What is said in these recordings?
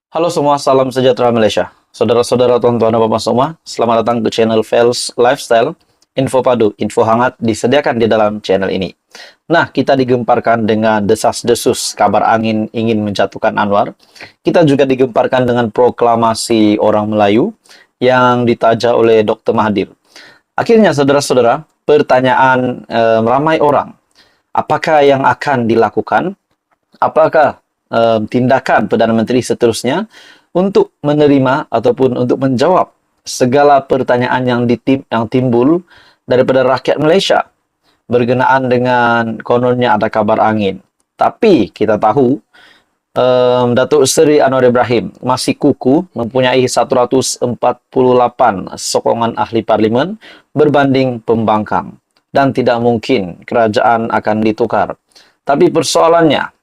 Halo semua, salam sejahtera Malaysia. Saudara-saudara, tuan-tuan dan bapak semua, selamat datang ke channel Fels Lifestyle. Info padu, info hangat disediakan di dalam channel ini. Nah, kita digemparkan dengan desas-desus kabar angin ingin menjatuhkan Anwar. Kita juga digemparkan dengan proklamasi orang Melayu yang ditaja oleh Dr. Mahathir. Akhirnya, saudara-saudara, pertanyaan ramai orang, apakah yang akan dilakukan? Apakah tindakan Perdana Menteri seterusnya untuk menerima ataupun untuk menjawab segala pertanyaan yang timbul daripada rakyat Malaysia berkenaan dengan kononnya ada kabar angin. Tapi kita tahu Datuk Seri Anwar Ibrahim masih kukuh mempunyai 148 sokongan ahli parlimen berbanding pembangkang dan tidak mungkin kerajaan akan ditukar. Tapi persoalannya,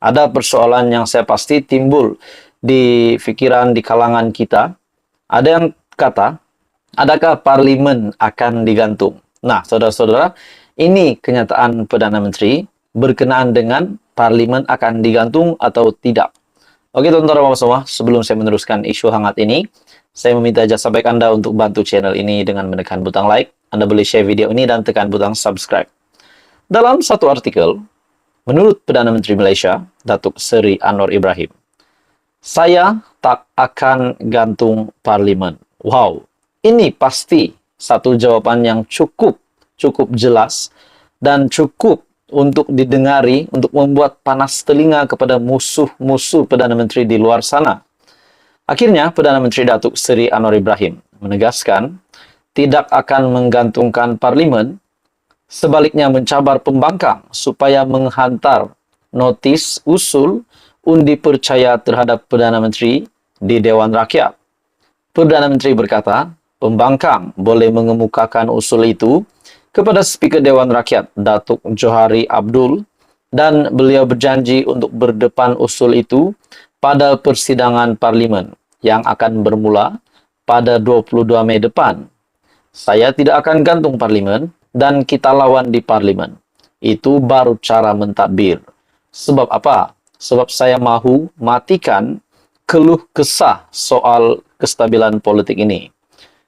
ada persoalan yang saya pasti timbul di fikiran di kalangan kita. Ada yang kata, adakah parlimen akan digantung? Nah, saudara-saudara, ini kenyataan Perdana Menteri berkenaan dengan parlimen akan digantung atau tidak. Oke, tuan-tuan dan bapak semua, sebelum saya meneruskan isu hangat ini, saya meminta jasa baik Anda untuk bantu channel ini dengan menekan butang like. Anda boleh share video ini dan tekan butang subscribe. Dalam satu artikel, menurut Perdana Menteri Malaysia, Datuk Seri Anwar Ibrahim, saya tak akan gantung parlimen. Wow, ini pasti satu jawaban yang cukup jelas dan cukup untuk didengari, untuk membuat panas telinga kepada musuh-musuh Perdana Menteri di luar sana. Akhirnya, Perdana Menteri Datuk Seri Anwar Ibrahim menegaskan tidak akan menggantungkan parlimen, sebaliknya mencabar pembangkang supaya menghantar notis usul undi percaya terhadap Perdana Menteri di Dewan Rakyat. Perdana Menteri berkata, pembangkang boleh mengemukakan usul itu kepada Speaker Dewan Rakyat, Datuk Johari Abdul, dan beliau berjanji untuk berdepan usul itu pada persidangan parlimen yang akan bermula pada 22 Mei depan. Saya tidak akan gantung parlimen dan kita lawan di parlimen. Itu baru cara mentadbir. Sebab apa? Sebab saya mahu matikan keluh kesah soal kestabilan politik ini.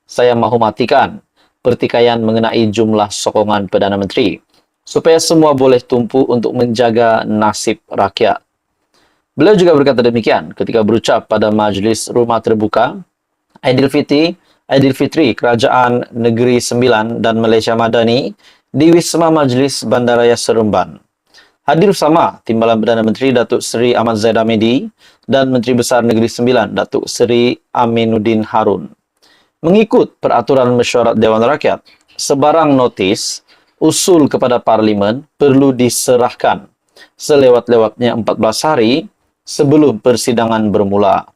Saya mahu matikan pertikaian mengenai jumlah sokongan Perdana Menteri, supaya semua boleh tumpu untuk menjaga nasib rakyat. Beliau juga berkata demikian ketika berucap pada Majlis Rumah Terbuka Aidilfitri Kerajaan Negeri Sembilan dan Malaysia Madani di Wisma Majlis Bandaraya Seremban. Hadir bersama Timbalan Perdana Menteri Datuk Seri Ahmad Zahid Hamidi dan Menteri Besar Negeri Sembilan Datuk Seri Aminuddin Harun. Mengikut peraturan mesyuarat Dewan Rakyat, sebarang notis usul kepada parlimen perlu diserahkan selewat-lewatnya 14 hari sebelum persidangan bermula.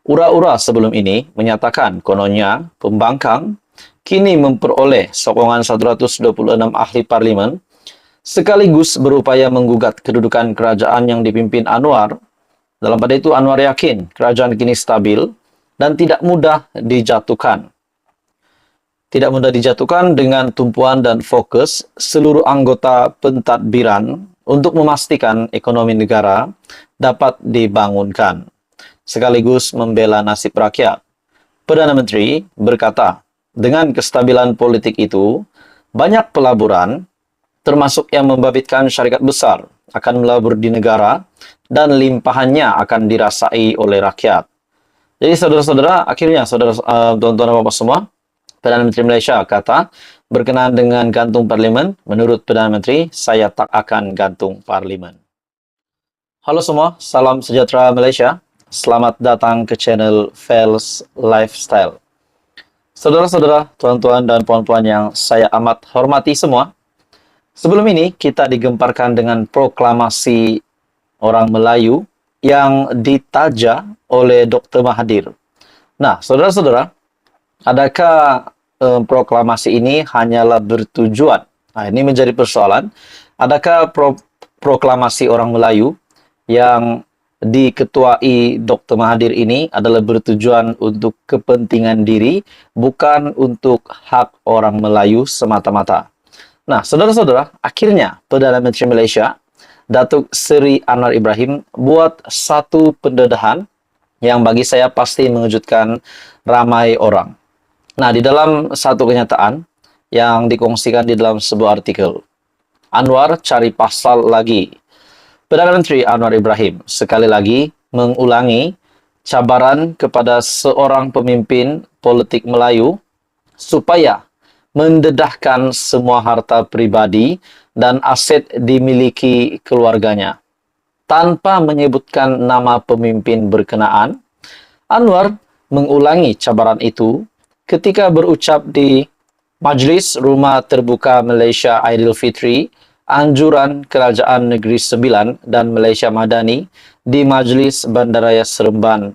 Ura-ura sebelum ini menyatakan kononnya pembangkang kini memperoleh sokongan 126 ahli parlimen sekaligus berupaya menggugat kedudukan kerajaan yang dipimpin Anwar. Dalam pada itu Anwar yakin kerajaan kini stabil dan tidak mudah dijatuhkan. Tidak mudah dijatuhkan dengan tumpuan dan fokus seluruh anggota pentadbiran untuk memastikan ekonomi negara dapat dibangunkan, sekaligus membela nasib rakyat. Perdana Menteri berkata, dengan kestabilan politik itu, banyak pelaburan, termasuk yang membabitkan syarikat besar, akan melabur di negara dan limpahannya akan dirasai oleh rakyat. Jadi saudara-saudara, akhirnya tuan-tuan dan bapak semua, Perdana Menteri Malaysia kata, berkenaan dengan gantung parlimen, menurut Perdana Menteri, saya tak akan gantung parlimen. Halo semua, salam sejahtera Malaysia. Selamat datang ke channel Fels Lifestyle. Saudara-saudara, tuan-tuan dan puan-puan yang saya amat hormati semua, sebelum ini kita digemparkan dengan proklamasi orang Melayu yang ditaja oleh Dr. Mahathir. Nah, saudara-saudara, adakah proklamasi ini hanyalah bertujuan? Nah, ini menjadi persoalan. Adakah proklamasi orang Melayu yang diketuai Dr. Mahathir ini adalah bertujuan untuk kepentingan diri, bukan untuk hak orang Melayu semata-mata? Nah, saudara-saudara, akhirnya Perdana Menteri Malaysia, Datuk Seri Anwar Ibrahim, buat satu pendedahan yang bagi saya pasti mengejutkan ramai orang. Nah, di dalam satu kenyataan yang dikongsikan di dalam sebuah artikel, Anwar cari pasal lagi. Perdana Menteri Anwar Ibrahim sekali lagi mengulangi cabaran kepada seorang pemimpin politik Melayu supaya mendedahkan semua harta pribadi dan aset dimiliki keluarganya. Tanpa menyebutkan nama pemimpin berkenaan, Anwar mengulangi cabaran itu ketika berucap di Majlis Rumah Terbuka Malaysia Aidilfitri, Anjuran Kerajaan Negeri Sembilan dan Malaysia Madani di Majlis Bandaraya Seremban.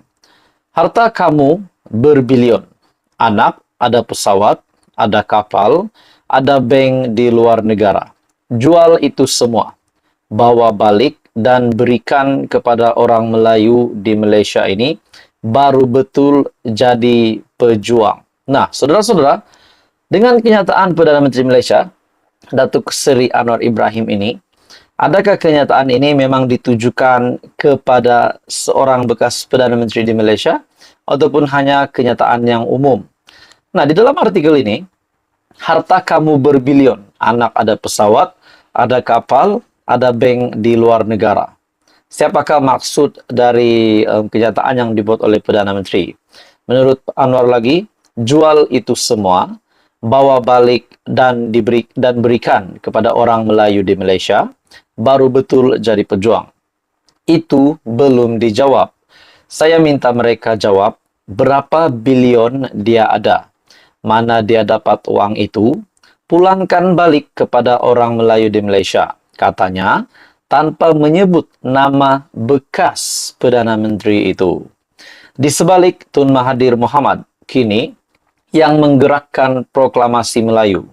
Harta kamu berbilion. Anak, ada pesawat, ada kapal, ada bank di luar negara. Jual itu semua. Bawa balik dan berikan kepada orang Melayu di Malaysia ini, baru betul jadi pejuang. Nah, saudara-saudara, dengan kenyataan Perdana Menteri Malaysia, Datuk Seri Anwar Ibrahim ini, adakah kenyataan ini memang ditujukan kepada seorang bekas Perdana Menteri di Malaysia, ataupun hanya kenyataan yang umum? Nah, di dalam artikel ini, harta kamu berbilion, anak ada pesawat, ada kapal, ada bank di luar negara. Siapakah maksud dari kenyataan yang dibuat oleh Perdana Menteri? Menurut Anwar lagi, jual itu semua, bawa balik dan berikan kepada orang Melayu di Malaysia, baru betul jadi pejuang. Itu belum dijawab. Saya minta mereka jawab berapa bilion dia ada. Mana dia dapat uang itu? Pulangkan balik kepada orang Melayu di Malaysia, katanya, tanpa menyebut nama bekas Perdana Menteri itu. Di sebalik Tun Mahathir Mohamad, kini yang menggerakkan proklamasi Melayu,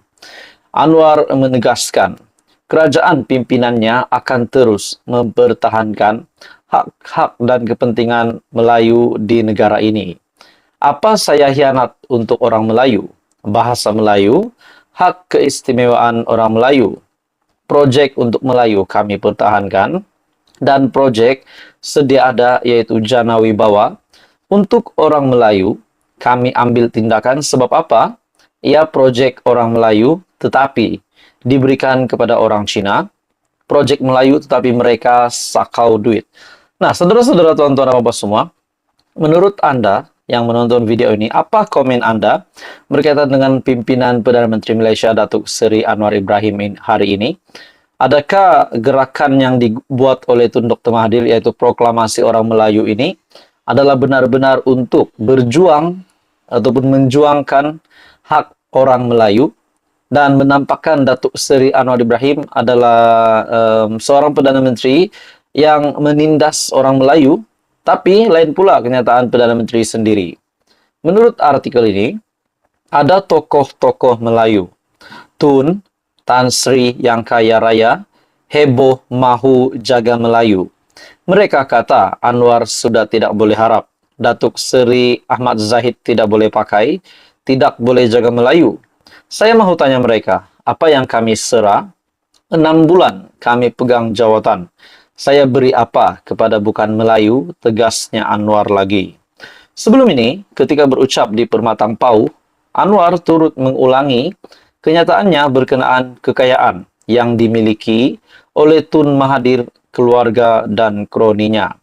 Anwar menegaskan kerajaan pimpinannya akan terus mempertahankan hak-hak dan kepentingan Melayu di negara ini. Apa saya hianat untuk orang Melayu? Bahasa Melayu, hak keistimewaan orang Melayu. Projek untuk Melayu kami pertahankan, dan projek sedia ada yaitu Jana Wibawa untuk orang Melayu kami ambil tindakan. Sebab apa? Ia projek orang Melayu tetapi diberikan kepada orang Cina, projek Melayu tetapi mereka sakau duit. Nah, saudara-saudara, tuan-tuan dan bapak semua, menurut Anda yang menonton video ini, apa komen Anda berkaitan dengan pimpinan Perdana Menteri Malaysia Datuk Seri Anwar Ibrahim hari ini? Adakah gerakan yang dibuat oleh Tun Dr. Mahathir, yaitu proklamasi orang Melayu ini, adalah benar-benar untuk berjuang ataupun menjuangkan hak orang Melayu, dan menampakkan Datuk Seri Anwar Ibrahim adalah seorang Perdana Menteri yang menindas orang Melayu, tapi lain pula kenyataan Perdana Menteri sendiri. Menurut artikel ini, ada tokoh-tokoh Melayu, Tun, Tan Sri yang kaya raya, heboh mahu jaga Melayu. Mereka kata Anwar sudah tidak boleh harap, Datuk Seri Ahmad Zahid tidak boleh pakai, tidak boleh jaga Melayu. Saya mahu tanya mereka, apa yang kami serah? 6 bulan kami pegang jawatan. Saya beri apa kepada bukan Melayu? Tegasnya Anwar lagi. Sebelum ini, ketika berucap di Permatang Pau, Anwar turut mengulangi kenyataannya berkenaan kekayaan yang dimiliki oleh Tun Mahathir, keluarga dan kroninya.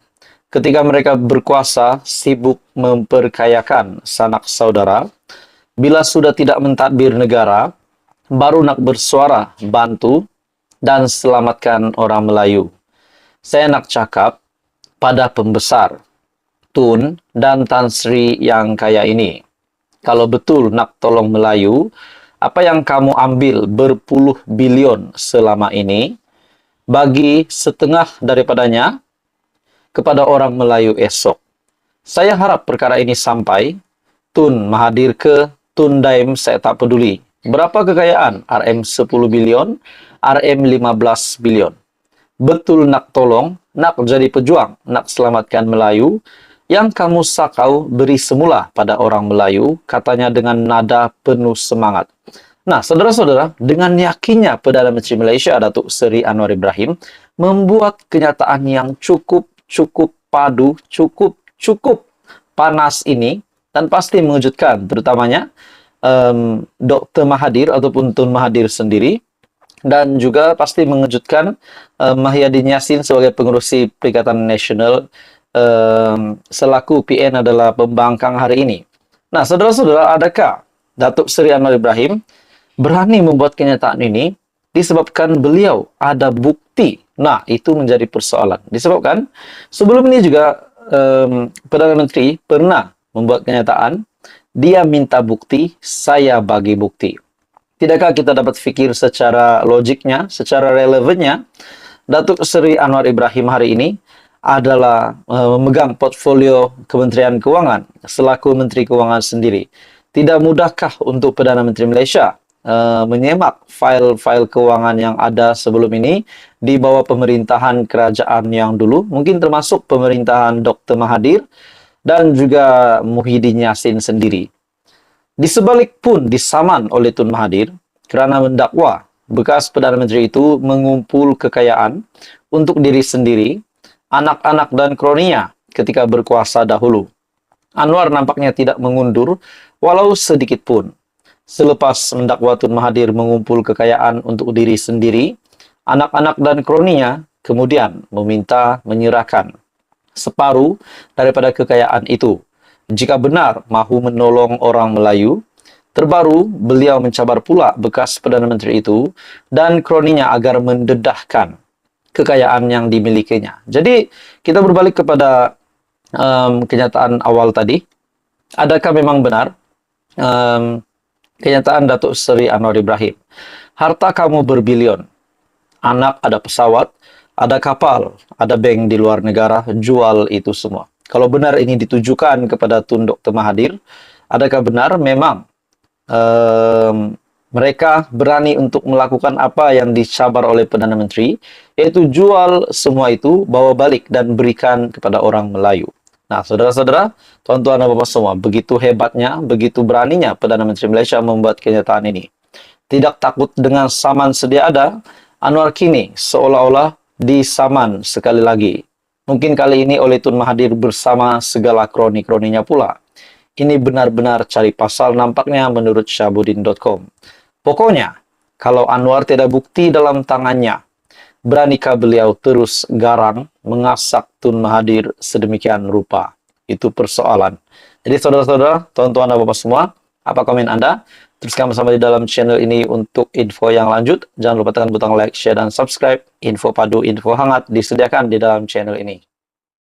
Ketika mereka berkuasa, sibuk memperkayakan sanak saudara. Bila sudah tidak mentadbir negara, baru nak bersuara, bantu, dan selamatkan orang Melayu. Saya nak cakap pada pembesar, Tun dan Tan Sri yang kaya ini. Kalau betul nak tolong Melayu, apa yang kamu ambil berpuluh bilion selama ini, bagi setengah daripadanya kepada orang Melayu esok. Saya harap perkara ini sampai Tun Mahathir ke Tun Daim, saya tak peduli. Berapa kekayaan? RM 10 bilion, RM 15 bilion. Betul nak tolong, nak jadi pejuang, nak selamatkan Melayu, yang kamu sakau beri semula pada orang Melayu, katanya dengan nada penuh semangat. Nah, saudara-saudara, dengan yakinnya Perdana Menteri Malaysia Datuk Seri Anwar Ibrahim membuat kenyataan yang cukup padu, cukup panas ini dan pasti mengejutkan, terutamanya Dr. Mahathir ataupun Tun Mahathir sendiri, dan juga pasti mengejutkan Mahyadin Yassin sebagai pengurusi Perikatan Nasional selaku PN adalah pembangkang hari ini. Nah, saudara-saudara, adakah Datuk Seri Anwar Ibrahim berani membuat kenyataan ini disebabkan beliau ada bukti? Nah, itu menjadi persoalan. Disebabkan sebelum ini juga Perdana Menteri pernah membuat kenyataan, dia minta bukti, saya bagi bukti. Tidakkah kita dapat fikir secara logiknya, secara relevannya, Datuk Seri Anwar Ibrahim hari ini adalah memegang portfolio Kementerian Keuangan selaku Menteri Keuangan sendiri. Tidak mudahkah untuk Perdana Menteri Malaysia menyemak file-file keuangan yang ada sebelum ini di bawah pemerintahan kerajaan yang dulu, mungkin termasuk pemerintahan Dr. Mahathir dan juga Muhyiddin Yassin sendiri. Di sebalik pun disaman oleh Tun Mahathir kerana mendakwa bekas Perdana Menteri itu mengumpul kekayaan untuk diri sendiri, anak-anak dan kroninya ketika berkuasa dahulu. Anwar nampaknya tidak mengundur walau sedikit pun. Selepas mendakwa Tun Mahathir mengumpul kekayaan untuk diri sendiri, anak-anak dan kroninya kemudian meminta menyerahkan separuh daripada kekayaan itu jika benar mahu menolong orang Melayu. Terbaru, beliau mencabar pula bekas Perdana Menteri itu dan kroninya agar mendedahkan kekayaan yang dimilikinya. Jadi, kita berbalik kepada kenyataan awal tadi. Adakah memang benar kenyataan Datuk Seri Anwar Ibrahim? Harta kamu berbilion, anak ada pesawat, ada kapal, ada bank di luar negara, jual itu semua. Kalau benar ini ditujukan kepada Tun Dr. Mahathir, adakah benar memang mereka berani untuk melakukan apa yang dicabar oleh Perdana Menteri, yaitu jual semua itu, bawa balik dan berikan kepada orang Melayu? Nah, saudara-saudara, tuan-tuan dan bapak semua, begitu hebatnya, begitu beraninya Perdana Menteri Malaysia membuat kenyataan ini. Tidak takut dengan saman sedia ada, Anwar kini seolah-olah disaman sekali lagi. Mungkin kali ini oleh Tun Mahathir bersama segala kroni-kroninya pula. Ini benar-benar cari pasal nampaknya menurut Syahbudin.com. Pokoknya, kalau Anwar tidak bukti dalam tangannya, beranikah beliau terus garang mengasak Tun Mahathir sedemikian rupa? Itu persoalan. Jadi saudara-saudara, tuan-tuan dan bapak semua, apa komen Anda? Teruskan bersama di dalam channel ini untuk info yang lanjut. Jangan lupa tekan butang like, share, dan subscribe. Info padu, info hangat disediakan di dalam channel ini.